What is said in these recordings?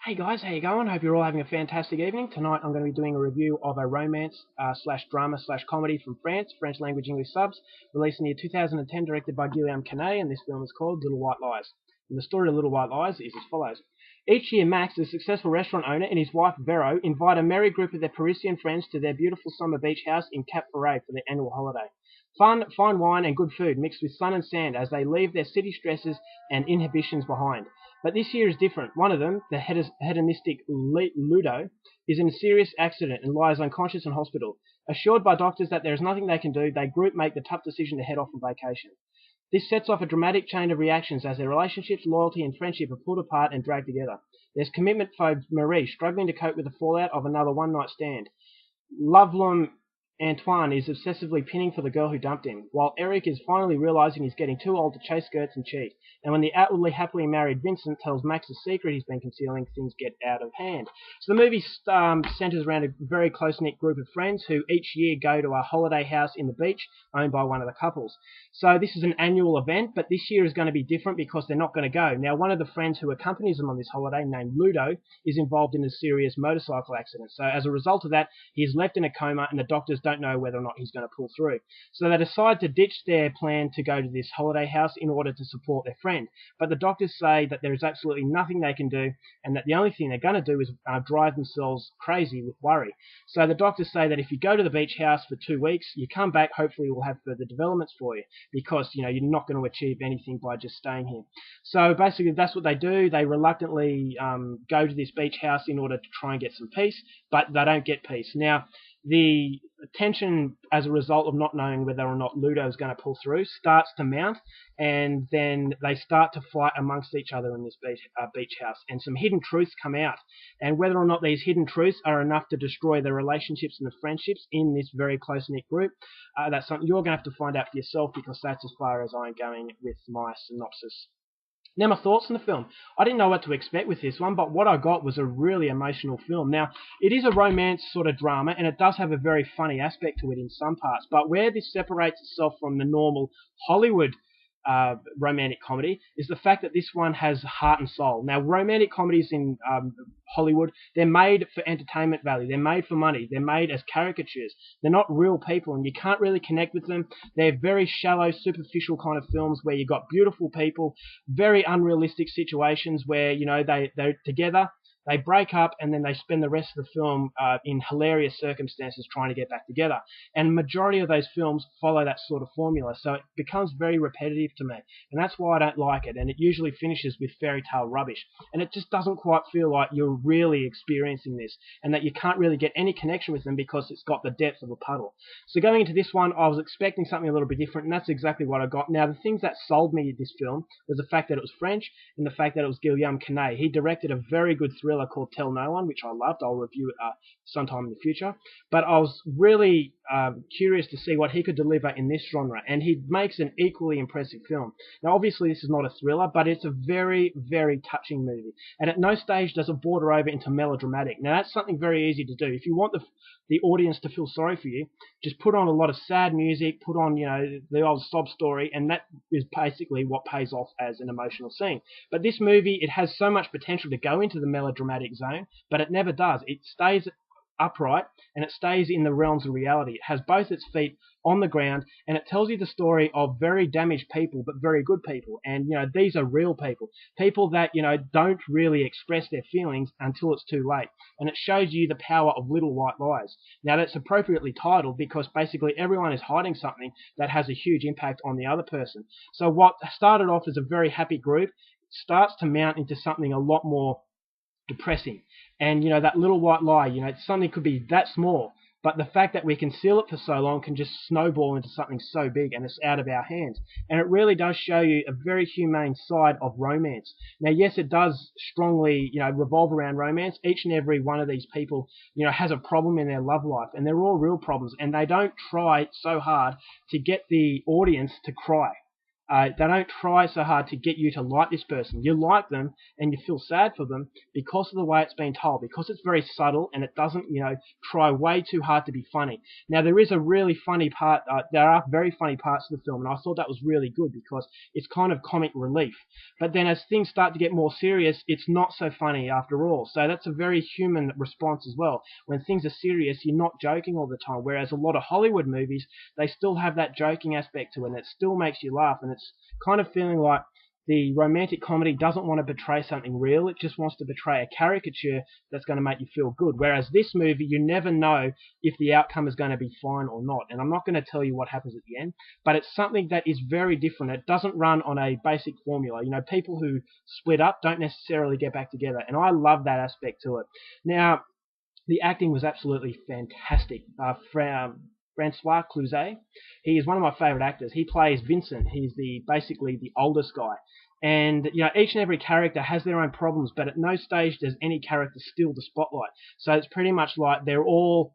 Hey guys, how you going? Hope you're all having a fantastic evening. Tonight I'm going to be doing a review of a romance slash drama slash comedy from France, French language English subs, released in the year 2010, directed by Guillaume Canet, and this film is called Little White Lies. And the story of Little White Lies is as follows. Each year, Max, a successful restaurant owner, and his wife Vero invite a merry group of their Parisian friends to their beautiful summer beach house in Cap Ferret for their annual holiday. Fun, fine wine, and good food mixed with sun and sand as they leave their city stresses and inhibitions behind. But this year is different. One of them, the hedonistic Ludo, is in a serious accident and lies unconscious in hospital. Assured by doctors that there is nothing they can do, they group make the tough decision to head off on vacation. This sets off a dramatic chain of reactions as their relationships, loyalty, and friendship are pulled apart and dragged together. There's commitment phobe Marie struggling to cope with the fallout of another one-night stand. Lovelum Antoine is obsessively pinning for the girl who dumped him, while Eric is finally realizing he's getting too old to chase skirts and cheat. And when the outwardly happily married Vincent tells Max a secret he's been concealing, things get out of hand. So the movie centers around a very close-knit group of friends who each year go to a holiday house in the beach owned by one of the couples. So this is an annual event, but this year is going to be different because they're not going to go. Now, one of the friends who accompanies them on this holiday, named Ludo, is involved in a serious motorcycle accident. So as a result of that, he's left in a coma and the doctors don't know whether or not he's going to pull through. So they decide to ditch their plan to go to this holiday house in order to support their friend. But the doctors say that there is absolutely nothing they can do and that the only thing they're going to do is drive themselves crazy with worry. So the doctors say that if you go to the beach house for 2 weeks, you come back, hopefully we'll have further developments for you because, you're not going to achieve anything by just staying here. So basically that's what they do. They reluctantly go to this beach house in order to try and get some peace, but they don't get peace. Now, the tension as a result of not knowing whether or not Ludo is going to pull through starts to mount, and then they start to fight amongst each other in this beach house, and some hidden truths come out. And whether or not these hidden truths are enough to destroy the relationships and the friendships in this very close-knit group, that's something you're going to have to find out for yourself, because that's as far as I'm going with my synopsis. Now, my thoughts on the film. I didn't know what to expect with this one, but what I got was a really emotional film. Now, it is a romance sort of drama, and it does have a very funny aspect to it in some parts, but where this separates itself from the normal Hollywood romantic comedy is the fact that this one has heart and soul. Now, romantic comedies in Hollywood, they're made for entertainment value. They're made for money. They're made as caricatures. They're not real people, and you can't really connect with them. They're very shallow, superficial kind of films where you've got beautiful people, very unrealistic situations where, they're together, they break up, and then they spend the rest of the film in hilarious circumstances trying to get back together. And majority of those films follow that sort of formula, so it becomes very repetitive to me. And that's why I don't like it, and it usually finishes with fairy tale rubbish. And it just doesn't quite feel like you're really experiencing this, and that you can't really get any connection with them because it's got the depth of a puddle. So going into this one, I was expecting something a little bit different, and that's exactly what I got. Now, the things that sold me this film was the fact that it was French, and the fact that it was Guillaume Canet. He directed a very good thriller called Tell No One, which I loved. I'll review it sometime in the future. But I was really curious to see what he could deliver in this genre, and he makes an equally impressive film. Now, obviously, this is not a thriller, but it's a very, very touching movie. And at no stage does it border over into melodramatic. Now, that's something very easy to do. If you want the audience to feel sorry for you, just put on a lot of sad music, put on, the old sob story, and that is basically what pays off as an emotional scene. But this movie, it has so much potential to go into the melodramatic zone, but it never does. It stays upright, and it stays in the realms of reality. It has both its feet on the ground, and it tells you the story of very damaged people, but very good people. And, these are real people. People that, don't really express their feelings until it's too late. And it shows you the power of Little White Lies. Now, that's appropriately titled because basically everyone is hiding something that has a huge impact on the other person. So what started off as a very happy group starts to mount into something a lot more depressing. And, that little white lie, something could be that small, but the fact that we conceal it for so long can just snowball into something so big, and it's out of our hands. And it really does show you a very humane side of romance. Now, yes, it does strongly, revolve around romance. Each and every one of these people, has a problem in their love life, and they're all real problems, and they don't try so hard to get the audience to cry. They don't try so hard to get you to like this person. You like them and you feel sad for them because of the way it's been told, because it's very subtle and it doesn't, try way too hard to be funny. Now, there is a really funny part, there are very funny parts of the film, and I thought that was really good because it's kind of comic relief. But then as things start to get more serious, it's not so funny after all. So that's a very human response as well. When things are serious, you're not joking all the time, whereas a lot of Hollywood movies, they still have that joking aspect to it, and it still makes you laugh, and it's kind of feeling like the romantic comedy doesn't want to portray something real, it just wants to portray a caricature that's going to make you feel good. Whereas this movie, you never know if the outcome is going to be fine or not. And I'm not going to tell you what happens at the end, but it's something that is very different. It doesn't run on a basic formula. People who split up don't necessarily get back together, and I love that aspect to it. Now, the acting was absolutely fantastic. Francois Cluzet, he is one of my favourite actors. He plays Vincent. He's basically the oldest guy. And each and every character has their own problems, but at no stage does any character steal the spotlight. So it's pretty much like they're all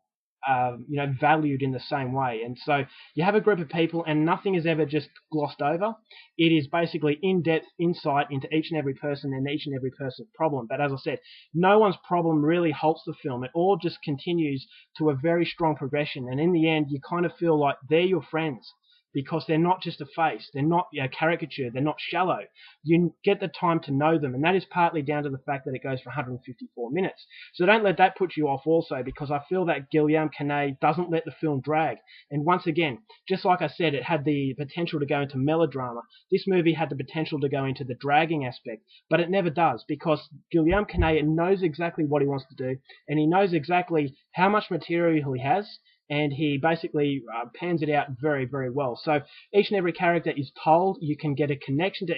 valued in the same way. And so you have a group of people and nothing is ever just glossed over. It is basically in-depth insight into each and every person and each and every person's problem. But as I said, no one's problem really halts the film. It all just continues to a very strong progression. And in the end, you kind of feel like they're your friends, because they're not just a face, they're not a caricature, they're not shallow. You get the time to know them, and that is partly down to the fact that it goes for 154 minutes. So don't let that put you off also, because I feel that Guillaume Canet doesn't let the film drag. And once again, just like I said, it had the potential to go into melodrama. This movie had the potential to go into the dragging aspect, but it never does, because Guillaume Canet knows exactly what he wants to do, and he knows exactly how much material he has, and he basically pans it out very, very well. So each and every character is told. You can get a connection to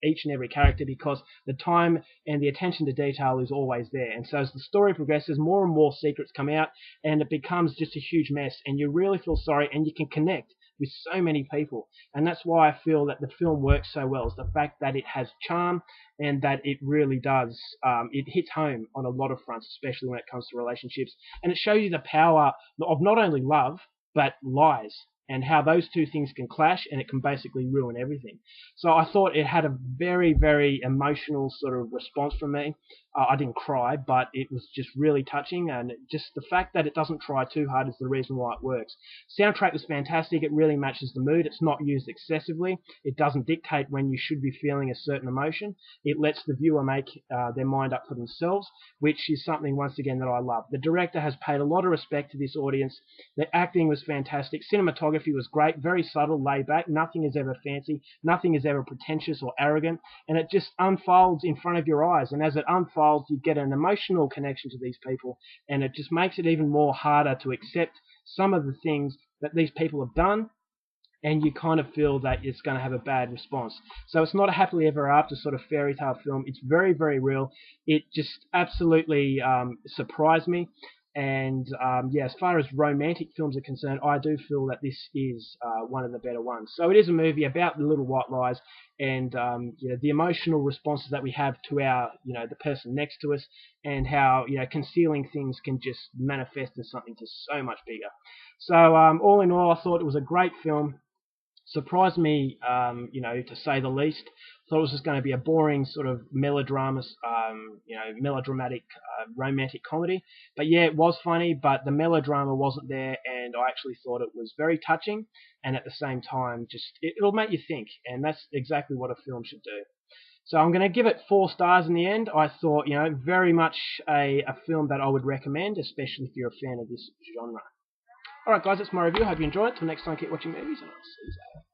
each and every character because the time and the attention to detail is always there. And so as the story progresses, more and more secrets come out, and it becomes just a huge mess, and you really feel sorry, and you can connect with so many people. And that's why I feel that the film works so well, is the fact that it has charm and that it really does, it hits home on a lot of fronts, especially when it comes to relationships. And it shows you the power of not only love, but lies, and how those two things can clash and it can basically ruin everything. So I thought it had a very, very emotional sort of response from me. I didn't cry, but it was just really touching, and just the fact that it doesn't try too hard is the reason why it works. Soundtrack was fantastic. It really matches the mood. It's not used excessively. It doesn't dictate when you should be feeling a certain emotion. It lets the viewer make their mind up for themselves, which is something, once again, that I love. The director has paid a lot of respect to this audience. The acting was fantastic. Cinematography was great, very subtle, laid back. Nothing is ever fancy. Nothing is ever pretentious or arrogant. And it just unfolds in front of your eyes. And as it unfolds, you get an emotional connection to these people. And it just makes it even more harder to accept some of the things that these people have done, and you kind of feel that it's going to have a bad response. So it's not a happily ever after sort of fairy tale film. It's very, very real. It just absolutely surprised me. And yeah, as far as romantic films are concerned, I do feel that this is one of the better ones. So it is a movie about the little white lies, and the emotional responses that we have to our, the person next to us, and how concealing things can just manifest as something just so much bigger. So all in all, I thought it was a great film. Surprised me, to say the least. Thought it was just going to be a boring sort of melodramatic romantic comedy. But yeah, it was funny, but the melodrama wasn't there, and I actually thought it was very touching, and at the same time, just it'll make you think, and that's exactly what a film should do. So I'm going to give it 4 stars in the end. I thought, very much a film that I would recommend, especially if you're a fan of this genre. Alright guys, that's my review. Hope you enjoyed it. Till next time, keep watching movies, and I'll see you later.